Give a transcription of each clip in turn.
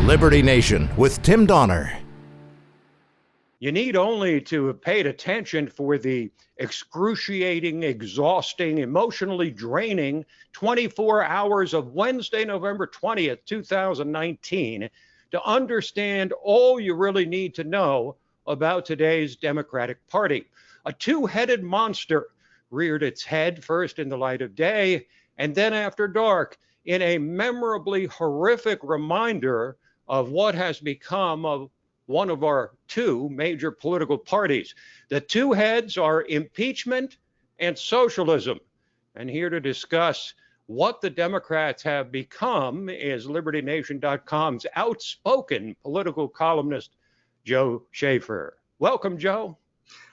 Liberty Nation with Tim Donner. You need only to have paid attention for the excruciating, exhausting, emotionally draining 24 hours of Wednesday, November 20th, 2019, to understand all you really need to know about today's Democratic Party. A two-headed monster reared its head first in the light of day and then after dark in a memorably horrific reminder of what has become one of our two major political parties. The two heads are impeachment and socialism. And here to discuss what the Democrats have become is LibertyNation.com's outspoken political columnist, Joe Schaeffer. Welcome, Joe.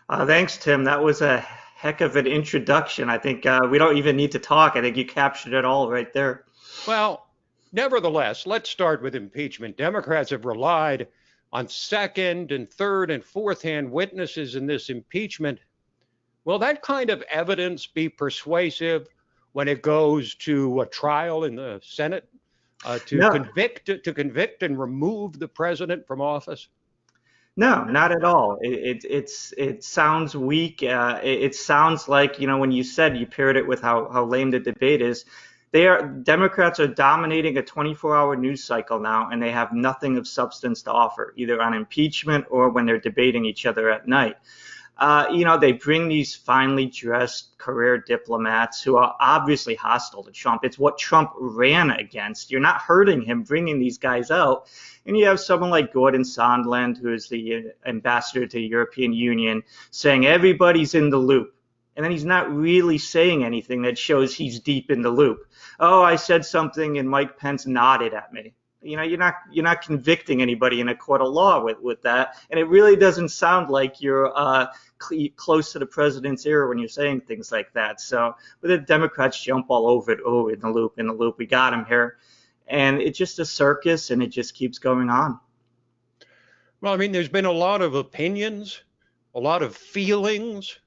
Thanks, Tim. That was a heck of an introduction. I think we don't even need to talk. I think you captured it all right there. Well, nevertheless, let's start with impeachment. Democrats have relied on second and third and fourth hand witnesses in this impeachment. Will that kind of evidence be persuasive when it goes to a trial in the Senate to convict and remove the president from office? No, not at all. It sounds weak. It sounds like, when you said you paired it with how lame the debate is. Democrats are dominating a 24-hour news cycle now, and they have nothing of substance to offer, either on impeachment or when they're debating each other at night. They bring these finely dressed career diplomats who are obviously hostile to Trump. It's what Trump ran against. You're not hurting him bringing these guys out. And you have someone like Gordon Sondland, who is the ambassador to the European Union, saying everybody's in the loop. And then he's not really saying anything that shows he's deep in the loop. Oh, I said something and Mike Pence nodded at me. You're not convicting anybody in a court of law with that. And it really doesn't sound like you're close to the president's ear when you're saying things like that. So but the Democrats jump all over it. Oh, in the loop. We got him here. And it's just a circus, and it just keeps going on. Well, there's been a lot of opinions, a lot of feelings,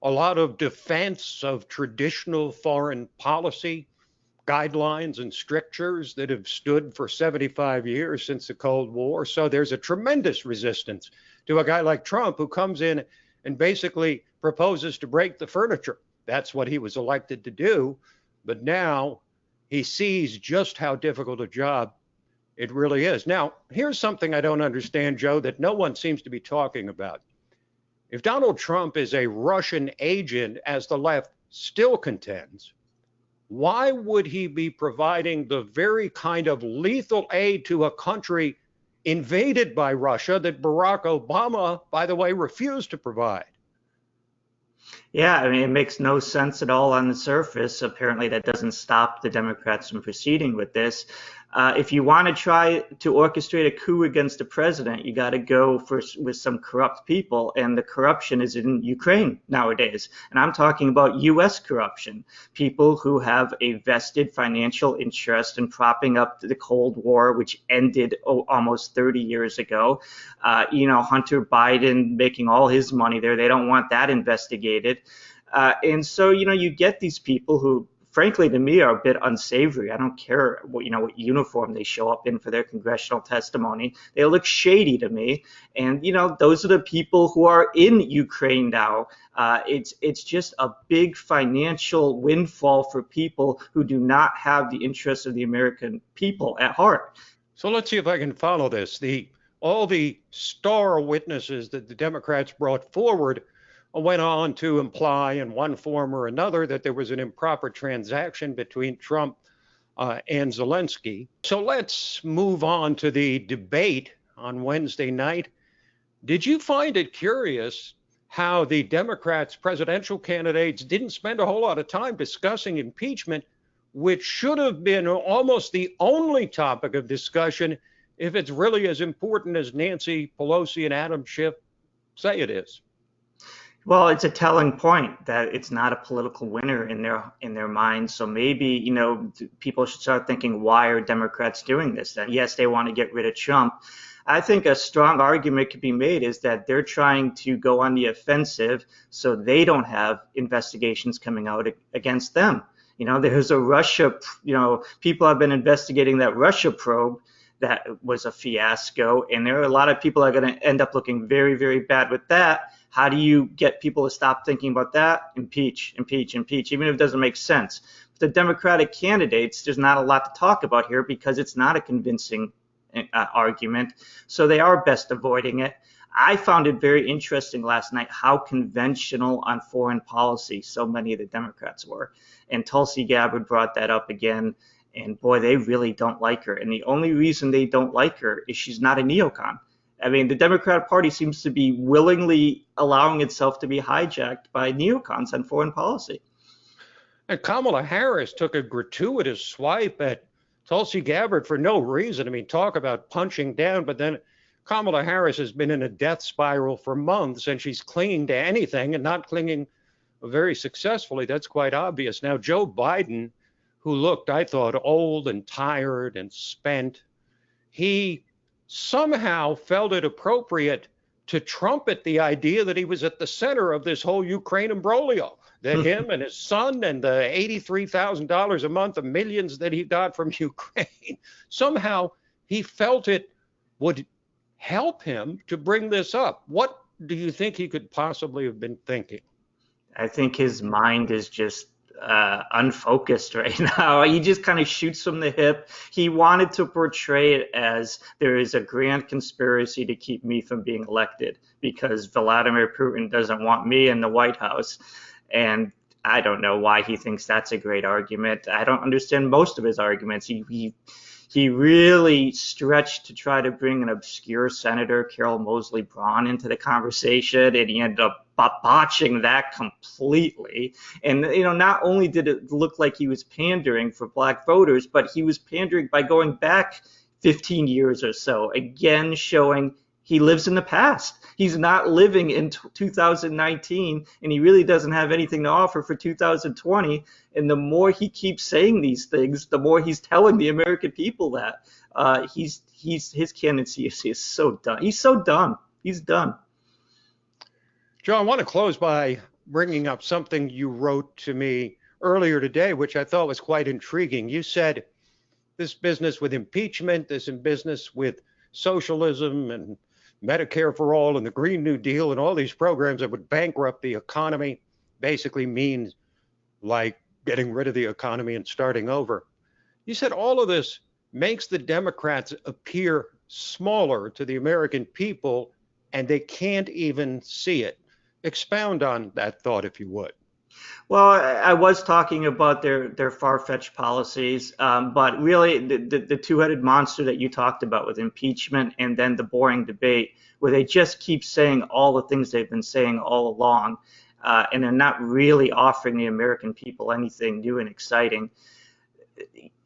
a lot of defense of traditional foreign policy guidelines and strictures that have stood for 75 years since the Cold War. So there's a tremendous resistance to a guy like Trump, who comes in and basically proposes to break the furniture. That's what he was elected to do. But now he sees just how difficult a job it really is. Now, here's something I don't understand, Joe, that no one seems to be talking about. If Donald Trump is a Russian agent, as the left still contends, why would he be providing the very kind of lethal aid to a country invaded by Russia that Barack Obama, by the way, refused to provide? Yeah, it makes no sense at all on the surface. Apparently, that doesn't stop the Democrats from proceeding with this. If you want to try to orchestrate a coup against the president, you got to go with some corrupt people, and the corruption is in Ukraine nowadays. And I'm talking about U.S. corruption, people who have a vested financial interest in propping up the Cold War, which ended almost 30 years ago. Hunter Biden making all his money there. They don't want that investigated. And so, you get these people who, frankly, to me, are a bit unsavory. I don't care what uniform they show up in for their congressional testimony. They look shady to me. And, those are the people who are in Ukraine now. It's just a big financial windfall for people who do not have the interests of the American people at heart. So let's see if I can follow this. All the star witnesses that the Democrats brought forward went on to imply in one form or another that there was an improper transaction between Trump and Zelensky. So let's move on to the debate on Wednesday night. Did you find it curious how the Democrats' presidential candidates didn't spend a whole lot of time discussing impeachment, which should have been almost the only topic of discussion if it's really as important as Nancy Pelosi and Adam Schiff say it is? Well, it's a telling point that it's not a political winner in their minds. So maybe, people should start thinking, why are Democrats doing this? Then, yes, they want to get rid of Trump. I think a strong argument could be made is that they're trying to go on the offensive so they don't have investigations coming out against them. There's a Russia, people have been investigating that Russia probe. that was a fiasco. And there are a lot of people that are going to end up looking very, very bad with that. How do you get people to stop thinking about that? Impeach, impeach, impeach, even if it doesn't make sense. The Democratic candidates, there's not a lot to talk about here because it's not a convincing argument. So they are best avoiding it. I found it very interesting last night how conventional on foreign policy so many of the Democrats were. And Tulsi Gabbard brought that up again. And boy, they really don't like her. And the only reason they don't like her is she's not a neocon. I mean, the Democratic Party seems to be willingly allowing itself to be hijacked by neocons on foreign policy. And Kamala Harris took a gratuitous swipe at Tulsi Gabbard for no reason. I mean, talk about punching down, but then Kamala Harris has been in a death spiral for months, and she's clinging to anything and not clinging very successfully. That's quite obvious. Now, Joe Biden, who looked, I thought, old and tired and spent, he somehow felt it appropriate to trumpet the idea that he was at the center of this whole Ukraine imbroglio, that him and his son and the $83,000 a month of millions that he got from Ukraine, somehow he felt it would help him to bring this up. What do you think he could possibly have been thinking? I think his mind is just unfocused right now. He just kind of shoots from the hip. He wanted to portray it as there is a grand conspiracy to keep me from being elected because Vladimir Putin doesn't want me in the White House. And I don't know why he thinks that's a great argument. I don't understand most of his arguments. He really stretched to try to bring an obscure senator, Carol Moseley Braun, into the conversation, and he ended up botching that completely. And, not only did it look like he was pandering for black voters, but he was pandering by going back 15 years or so, again showing he lives in the past. He's not living in 2019, and he really doesn't have anything to offer for 2020. And the more he keeps saying these things, the more he's telling the American people that his candidacy is so done. He's so done. He's done. Joe, I want to close by bringing up something you wrote to me earlier today, which I thought was quite intriguing. You said this business with impeachment, this business with socialism and Medicare for all and the Green New Deal and all these programs that would bankrupt the economy basically means like getting rid of the economy and starting over. You said all of this makes the Democrats appear smaller to the American people and they can't even see it. Expound on that thought, if you would. Well, I was talking about their far-fetched policies, but really the two-headed monster that you talked about with impeachment and then the boring debate where they just keep saying all the things they've been saying all along, and they're not really offering the American people anything new and exciting.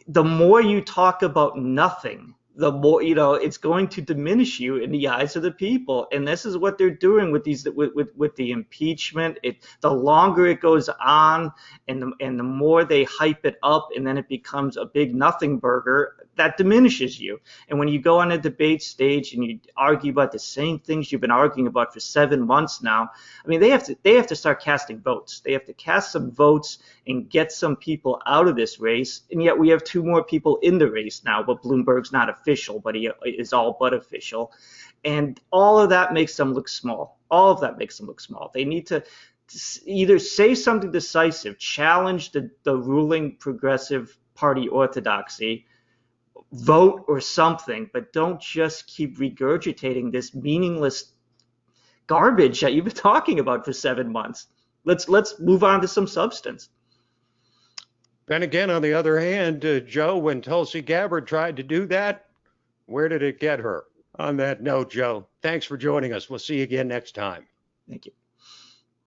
The more you talk about nothing, the more, it's going to diminish you in the eyes of the people. And this is what they're doing with these, with the impeachment. The longer it goes on and the more they hype it up and then it becomes a big nothing burger, that diminishes you. And when you go on a debate stage and you argue about the same things you've been arguing about for 7 months now, I mean, they have to start casting votes. They have to cast some votes and get some people out of this race. And yet we have 2 more people in the race now, but Bloomberg's not official, but he is all but official. And all of that makes them look small. All of that makes them look small. They need to either say something decisive, challenge the ruling progressive party orthodoxy, vote or something, but don't just keep regurgitating this meaningless garbage that you've been talking about for 7 months. Let's move on to some substance. Then again, on the other hand, Joe, when Tulsi Gabbard tried to do that, where did it get her? On that note, Joe, thanks for joining us. We'll see you again next time. Thank you.